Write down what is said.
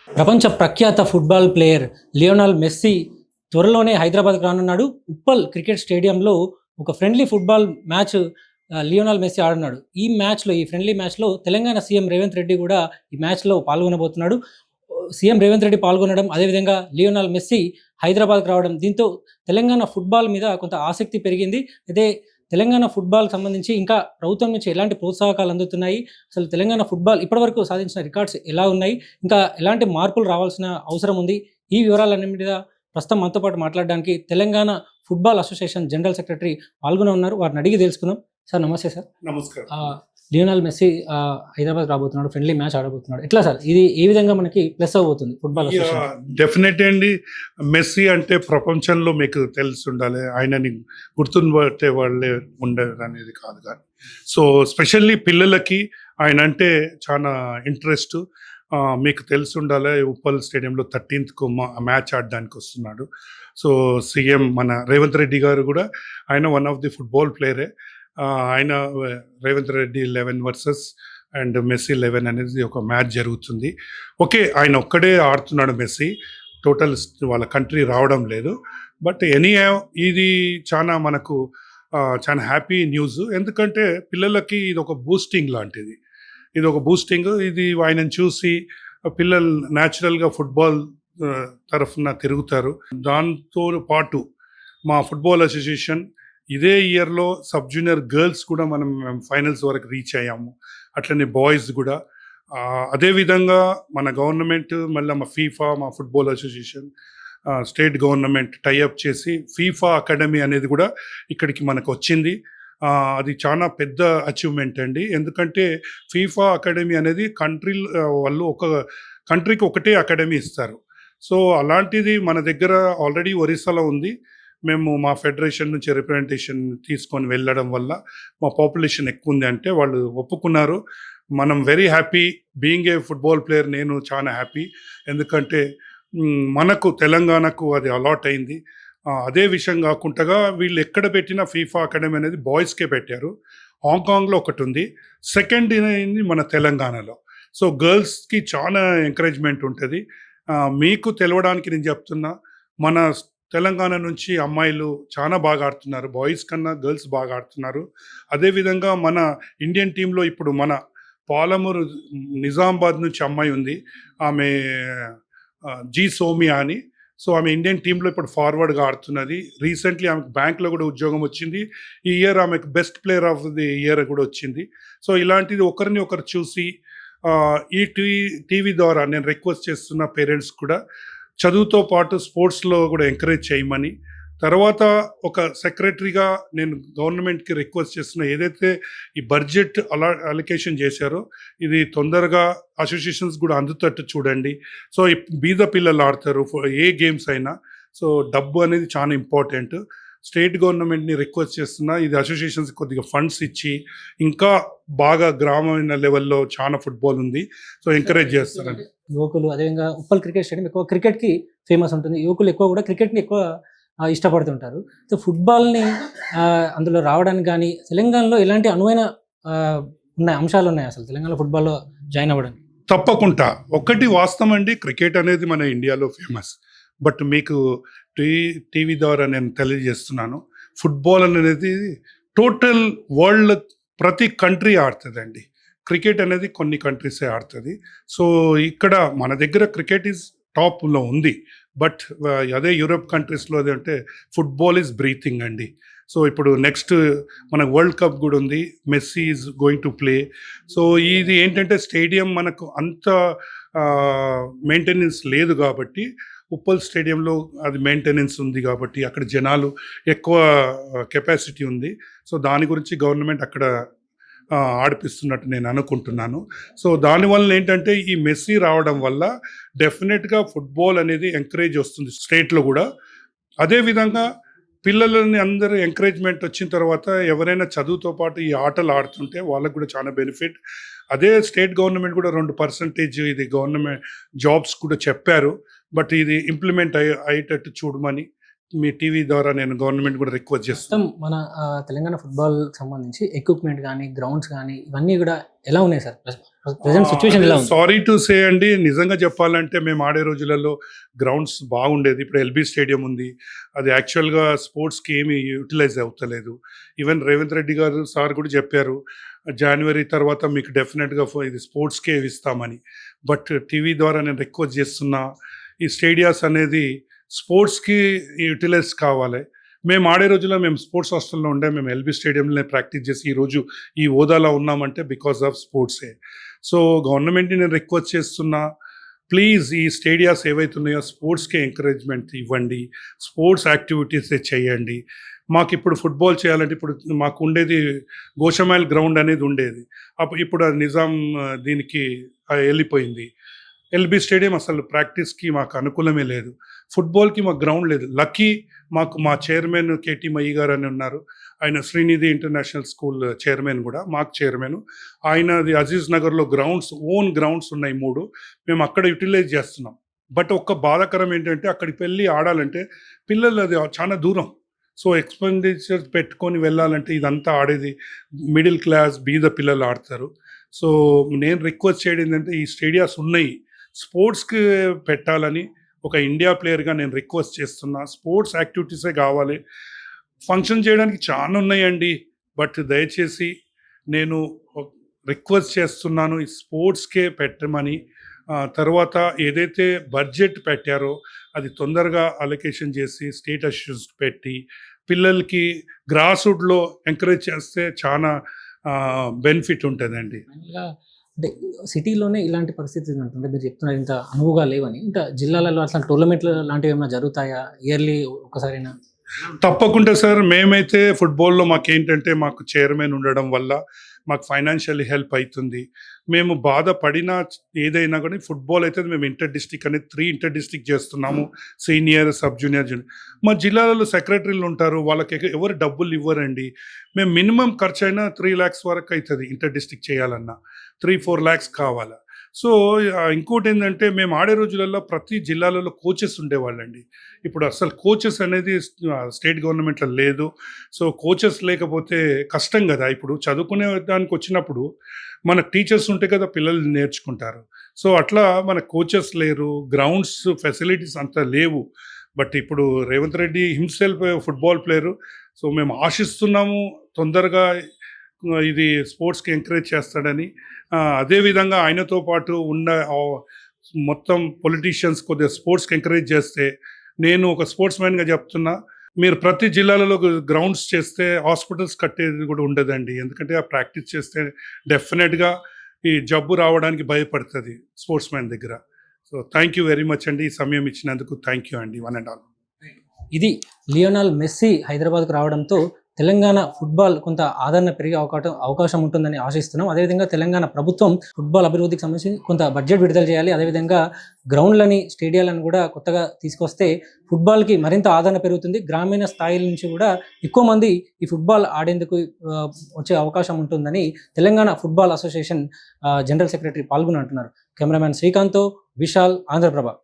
ప్రపంచ ప్రఖ్యాత football player Lionel Messi త్వరలోనే హైదరాబాద్కు రానున్నాడు. ఉప్పల్ క్రికెట్ స్టేడియంలో ఒక friendly football match Lionel Messi ఆడున్నాడు. ఈ ఫ్రెండ్లీ మ్యాచ్లో తెలంగాణ సీఎం రేవంత్ రెడ్డి కూడా ఈ మ్యాచ్లో పాల్గొనబోతున్నాడు. సీఎం రేవంత్ రెడ్డి పాల్గొనడం, అదేవిధంగా లియోనల్ మెస్సీ హైదరాబాద్కు రావడం, దీంతో తెలంగాణ ఫుట్బాల్ మీద కొంత ఆసక్తి పెరిగింది. అయితే తెలంగాణ ఫుట్బాల్ సంబంధించి ఇంకా ప్రభుత్వం నుంచి ఎలాంటి ప్రోత్సాహకాలు అందుతున్నాయి, అసలు తెలంగాణ ఫుట్బాల్ ఇప్పటివరకు సాధించిన రికార్డ్స్ ఎలా ఉన్నాయి, ఇంకా ఎలాంటి మార్పులు రావాల్సిన అవసరం ఉంది, ఈ వివరాలన్నిటి మీద ప్రస్తుతం మనతో పాటు మాట్లాడడానికి Telangana football association general secretary పాల్గొని ఉన్నారు. వారిని అడిగి తెలుసుకుందాం. సార్ నమస్తే. సార్ నమస్కారం. లియోనల్ మెస్సీ హైదరాబాద్ రాబోతున్నాడు, ఫ్రెండ్లీ మ్యాచ్ ఆడబోతున్నాడు. ఎట్లా సార్ ఇది ఏ విధంగా మనకి ప్లస్ అవబోతుంది ఫుట్బాల్ అసోసియేషన్? డెఫినెట్ అండి. మెస్సీ అంటే ప్రపంచంలో మీకు తెలిసి ఉండాలి, ఆయనని గుర్తుపట్టే వాళ్ళే ఉండరు అనేది కాదు కానీ. సో స్పెషల్లీ పిల్లలకి ఆయన అంటే చాలా ఇంట్రెస్ట్. మీకు తెలిసి ఉండాలి, ఉప్పల్ స్టేడియంలో 13th మ్యాచ్ ఆడడానికి వస్తున్నాడు. సో సీఎం మన రేవంత్ రెడ్డి గారు కూడా ఆయన వన్ ఆఫ్ ది ఫుట్బాల్ ప్లేయరే. ఆయన Revanth Reddy 11 versus and Messi 11 అనేది ఒక మ్యాచ్ జరుగుతుంది. ఓకే, ఆయన ఒక్కడే ఆడుతున్నాడు మెస్సీ, టోటల్ వాళ్ళ కంట్రీ రావడం లేదు. బట్ ఇది చాలా మనకు చాలా హ్యాపీ న్యూస్. ఎందుకంటే పిల్లలకి ఇది ఒక బూస్టింగ్ లాంటిది. ఇది ఆయనను చూసి పిల్లలు న్యాచురల్గా ఫుట్బాల్ తరఫున తిరుగుతారు. దాంతో పాటు మా ఫుట్బాల్ అసోసియేషన్ ఇదే ఇయర్లో సబ్ జూనియర్ గర్ల్స్ కూడా మనం ఫైనల్స్ వరకు రీచ్ అయ్యాము. అట్లనే బాయ్స్ కూడా. అదేవిధంగా మన గవర్నమెంట్ మళ్ళీ మా ఫీఫా, మా football association, state government tie up చేసి ఫీఫా అకాడమీ అనేది కూడా ఇక్కడికి మనకు వచ్చింది. అది చాలా పెద్ద అచీవ్మెంట్ అండి. ఎందుకంటే ఫీఫా అకాడమీ అనేది వాళ్ళు ఒక కంట్రీకి ఒకటే అకాడమీ ఇస్తారు. సో అలాంటిది మన దగ్గర ఆల్రెడీ ఒరిస్సాలో ఉంది. మేము మా ఫెడరేషన్ నుంచి రిప్రజెంటేషన్ తీసుకొని వెళ్ళడం వల్ల మా పాపులేషన్ ఎక్కువ ఉంది అంటే వాళ్ళు ఒప్పుకున్నారు. మనం very happy being a football player. నేను చాలా హ్యాపీ, ఎందుకంటే మనకు తెలంగాణకు అది అలాట్ అయింది. అదే విషయం కాకుండా వీళ్ళు ఎక్కడ పెట్టిన ఫీఫా అకాడమీ అనేది బాయ్స్కే పెట్టారు. హాంకాంగ్లో ఒకటి ఉంది, సెకండ్ అయింది మన తెలంగాణలో. సో గర్ల్స్కి చాలా ఎంకరేజ్మెంట్ ఉంటుంది. మీకు తెలవడానికి నేను చెప్తున్నా, మన తెలంగాణ నుంచి అమ్మాయిలు చాలా బాగా ఆడుతున్నారు, బాయ్స్ కన్నా గర్ల్స్ బాగా ఆడుతున్నారు. అదేవిధంగా మన ఇండియన్ టీంలో ఇప్పుడు మన పాలమూరు నిజామాబాద్ నుంచి అమ్మాయి ఉంది, ఆమె జీ సోమియా అని. సో ఆమె ఇండియన్ టీంలో ఇప్పుడు ఫార్వర్డ్గా ఆడుతున్నది. రీసెంట్లీ ఆమెకు బ్యాంక్లో కూడా ఉద్యోగం వచ్చింది. ఈ ఇయర్ ఆమెకు best player of the year కూడా వచ్చింది. సో ఇలాంటిది ఒకరిని ఒకరు చూసి ఈ టీవీ ద్వారా నేను రిక్వెస్ట్ చేస్తున్న పేరెంట్స్ కూడా చదువుతో పాటు స్పోర్ట్స్లో కూడా ఎంకరేజ్ చేయమని. తర్వాత ఒక సెక్రటరీగా నేను గవర్నమెంట్కి రిక్వెస్ట్ చేస్తున్న, ఏదైతే ఈ బడ్జెట్ అలొకేషన్ చేశారో ఇది తొందరగా అసోసియేషన్స్ కూడా అందుతట్టు చూడండి. సో బీద పిల్లలు ఆడతారు ఏ గేమ్స్ అయినా. సో డబ్బు అనేది చాలా ఇంపార్టెంట్. స్టేట్ గవర్నమెంట్ని రిక్వెస్ట్ చేస్తున్నా, ఇది అసోసియేషన్స్ కొద్దిగా ఫండ్స్ ఇచ్చి ఇంకా బాగా గ్రామీణ లెవెల్లో చాలా ఫుట్బాల్ ఉంది, సో ఎంకరేజ్ చేస్తారండి. యువకులు అదేవిధంగా ఉప్పల్ క్రికెట్ స్టేడియం ఎక్కువ క్రికెట్కి ఫేమస్ ఉంటుంది. యువకులు ఎక్కువ కూడా క్రికెట్ని ఎక్కువ ఇష్టపడుతుంటారు. సో ఫుట్బాల్ని అందులో రావడానికి కానీ తెలంగాణలో ఎలాంటి అనువైన అంశాలు ఉన్నాయి అసలు తెలంగాణ ఫుట్బాల్లో జాయిన్ అవ్వడానికి? తప్పకుండా. ఒకటి వాస్తవం అండి, క్రికెట్ అనేది మన ఇండియాలో ఫేమస్. బట్ మీకు టీవీ ద్వారా నేను తెలియజేస్తున్నాను, ఫుట్బాల్ అనేది టోటల్ వరల్డ్ ప్రతి కంట్రీ ఆడుతుందండి. క్రికెట్ అనేది కొన్ని కంట్రీసే ఆడుతుంది. సో ఇక్కడ మన దగ్గర క్రికెట్ ఈజ్ టాప్లో ఉంది. బట్ అదే యూరోప్ కంట్రీస్లో అంటే ఫుట్బాల్ ఈజ్ బ్రీతింగ్ అండి. సో ఇప్పుడు నెక్స్ట్ మన వరల్డ్ కప్ కూడా ఉంది, Messi is going to play. So ఇది ఏంటంటే స్టేడియం మనకు అంత మెయింటెనెన్స్ లేదు కాబట్టి, ఉప్పల్ స్టేడియంలో అది మెయింటెనెన్స్ ఉంది కాబట్టి అక్కడ జనాలు ఎక్కువ కెపాసిటీ ఉంది. సో దాని గురించి గవర్నమెంట్ అక్కడ ఆడిపిస్తున్నట్టు నేను అనుకుంటున్నాను. సో దానివల్ల ఏంటంటే ఈ మెస్సీ రావడం వల్ల డెఫినెట్గా ఫుట్బాల్ అనేది ఎంకరేజ్ వస్తుంది స్టేట్లో కూడా. అదేవిధంగా పిల్లలని అందరూ ఎంకరేజ్మెంట్ వచ్చిన తర్వాత ఎవరైనా చదువుతో పాటు ఈ ఆటలు ఆడుతుంటే వాళ్ళకు కూడా చాలా బెనిఫిట్. అదే స్టేట్ గవర్నమెంట్ కూడా 2% ఇది గవర్నమెంట్ జాబ్స్ కూడా చెప్పారు. బట్ ఇది ఇంప్లిమెంట్ అయ్యేటట్టు చూడమని మీ టీవీ ద్వారా నేను గవర్నమెంట్ కూడా రిక్వెస్ట్ చేస్తాను. మొత్తం మన తెలంగాణ ఫుట్బాల్ సంబంధించి ఎక్విప్మెంట్ కానీ గ్రౌండ్స్ కానీ ఇవన్నీ కూడా ఎలా ఉన్నాయి సార్? ప్రెసెంట్ సిచ్యువేషన్ ఎలా ఉంది? సారీ టు సే అండి, నిజంగా చెప్పాలంటే మేము ఆడే రోజులలో గ్రౌండ్స్ బాగుండేది. ఇప్పుడు ఎల్బీ స్టేడియం ఉంది, అది యాక్చువల్గా స్పోర్ట్స్కి ఏమి యూటిలైజ్ అవుతలేదు. ఈవెన్ రేవంత్ రెడ్డి గారు సార్ కూడా చెప్పారు జనవరి తర్వాత మీకు డెఫినెట్గా ఇది స్పోర్ట్స్కే ఇస్తామని. బట్ టీవీ ద్వారా నేను రిక్వెస్ట్ చేస్తున్నా, ఈ స్టేడియాస్ అనేది స్పోర్ట్స్కి యూటిలైజ్ కావాలి. మేము ఆడే రోజుల్లో మేము స్పోర్ట్స్ హాస్టల్లో ఉండే, మేము ఎల్బీ స్టేడియంలోనే ప్రాక్టీస్ చేసి ఈరోజు ఈ హోదాలో ఉన్నామంటే బికాస్ ఆఫ్ స్పోర్ట్సే. సో గవర్నమెంట్ని నేను రిక్వెస్ట్ చేస్తున్నా, ప్లీజ్ ఈ స్టేడియాస్ ఏవైతున్నాయో స్పోర్ట్స్కే ఎంకరేజ్మెంట్ ఇవ్వండి, స్పోర్ట్స్ యాక్టివిటీసే చేయండి. మాకు ఇప్పుడు ఫుట్బాల్ చేయాలంటే ఇప్పుడు మాకు ఉండేది గోషమైల్ గ్రౌండ్ అనేది ఉండేది, ఇప్పుడు అది నిజాం దీనికి వెళ్ళిపోయింది. ఎల్బీ స్టేడియం అసలు ప్రాక్టీస్కి మాకు అనుకూలమే లేదు, ఫుట్బాల్కి మాకు గ్రౌండ్ లేదు. లక్కీ మాకు మా చైర్మన్ కేటీ మయ్యి గారు అని ఉన్నారు, ఆయన శ్రీనిధి ఇంటర్నేషనల్ స్కూల్ చైర్మన్ కూడా మాకు చైర్మన్. ఆయనది అజీజ్ నగర్లో గ్రౌండ్స్, ఓన్ గ్రౌండ్స్ ఉన్నాయి 3, మేము అక్కడ యూటిలైజ్ చేస్తున్నాం. బట్ ఒక్క బాధాకరం ఏంటంటే అక్కడికి వెళ్ళి ఆడాలంటే పిల్లలు అది చాలా దూరం. సో ఎక్స్పెండిచర్ పెట్టుకొని వెళ్ళాలంటే ఇదంతా ఆడేది మిడిల్ క్లాస్ బీద పిల్లలు ఆడతారు. సో నేను రిక్వెస్ట్ చేయడం ఏంటంటే ఈ స్టేడియాస్ ఉన్నాయి, స్పోర్ట్స్కి పెట్టాలని ఒక ఇండియా ప్లేయర్గా నేను రిక్వెస్ట్ చేస్తున్నా. స్పోర్ట్స్ యాక్టివిటీసే కావాలి, ఫంక్షన్ చేయడానికి చాలా ఉన్నాయండి. బట్ దయచేసి నేను రిక్వెస్ట్ చేస్తున్నాను, ఈ స్పోర్ట్స్కే పెట్టమని. తర్వాత ఏదైతే బడ్జెట్ పెట్టారో అది తొందరగా అలొకేషన్ చేసి స్టేట్ అష్యూస్ పెట్టి పిల్లలకి గ్రాస్ రూట్లో ఎంకరేజ్ చేస్తే చాలా బెనిఫిట్ ఉంటుందండి. అంటే సిటీలోనే ఇలాంటి పరిస్థితి ఉంటుంటే మీరు చెప్తున్నారు ఇంత అనువుగా లేవని, ఇంకా జిల్లాలలో అసలు టోర్నమెంట్లు లాంటివి ఏమైనా జరుగుతాయా ఇయర్లీ ఒకసారైనా? తప్పకుండా సార్, మేమైతే ఫుట్బాల్లో మాకేంటంటే మాకు చైర్మన్ ఉండడం వల్ల మాకు ఫైనాన్షియల్లీ హెల్ప్ అవుతుంది. మేము బాధపడినా ఏదైనా కానీ ఫుట్బాల్ అయితే మేము ఇంటర్ డిస్ట్రిక్ట్ అనేది 3 ఇంటర్ డిస్ట్రిక్ట్ చేస్తున్నాము, సీనియర్, సబ్ జూనియర్, జూనియర్. మా జిల్లాలలో సెక్రటరీలు ఉంటారు, వాళ్ళకి ఎవరు డబ్బులు ఇవ్వరండి. మేము మినిమం ఖర్చు అయినా 3 lakhs వరకు అవుతుంది ఇంటర్ డిస్ట్రిక్ట్ చేయాలన్నా, 3-4 lakhs కావాలా. సో ఇంకోటి ఏంటంటే మేము ఆడే రోజులలో ప్రతి జిల్లాలలో కోచెస్ ఉండేవాళ్ళండి. ఇప్పుడు అసలు కోచెస్ అనేది స్టేట్ గవర్నమెంట్లో లేదు. సో కోచెస్ లేకపోతే కష్టం కదా. ఇప్పుడు చదువుకునే దానికి వచ్చినప్పుడు మన టీచర్స్ ఉంటే కదా పిల్లలు నేర్చుకుంటారు. సో అట్లా మన కోచెస్ లేరు, గ్రౌండ్స్ ఫెసిలిటీస్ అంతా లేవు. బట్ ఇప్పుడు Revanth Reddy himself football player. So మేము ఆశిస్తున్నాము తొందరగా ఇది స్పోర్ట్స్కి ఎంకరేజ్ చేస్తాడని. అదేవిధంగా ఆయనతో పాటు ఉన్న మొత్తం పొలిటీషియన్స్ కొద్దిగా స్పోర్ట్స్కి ఎంకరేజ్ చేస్తే, నేను ఒక స్పోర్ట్స్ మ్యాన్గా చెప్తున్నా, మీరు ప్రతి జిల్లాలలో గ్రౌండ్స్ చేస్తే హాస్పిటల్స్ కట్టేది కూడా ఉండదండి. ఎందుకంటే ఆ ప్రాక్టీస్ చేస్తే డెఫినెట్గా ఈ జబ్బు రావడానికి భయపడుతుంది స్పోర్ట్స్ మ్యాన్ దగ్గర. So thank you very much అండి, ఈ సమయం ఇచ్చినందుకు థ్యాంక్ యూ అండి, 1 and all. ఇది లియోనల్ మెస్సీ హైదరాబాద్కు రావడంతో తెలంగాణ ఫుట్బాల్ కొంత ఆదరణ పెరిగే అవకాశం ఉంటుందని ఆశిస్తున్నాం. అదేవిధంగా తెలంగాణ ప్రభుత్వం ఫుట్బాల్ అభివృద్ధికి సంబంధించి కొంత బడ్జెట్ విడుదల చేయాలి. అదేవిధంగా గ్రౌండ్లని, స్టేడియాలను కూడా కొత్తగా తీసుకొస్తే ఫుట్బాల్కి మరింత ఆదరణ పెరుగుతుంది. గ్రామీణ స్థాయిల నుంచి కూడా ఎక్కువ మంది ఈ ఫుట్బాల్ ఆడేందుకు వచ్చే అవకాశం ఉంటుందని Telangana football association general secretary పాల్గొని అంటున్నారు. కెమెరామ్యాన్ శ్రీకాంత్తో విశాల్, ఆంధ్రప్రభ.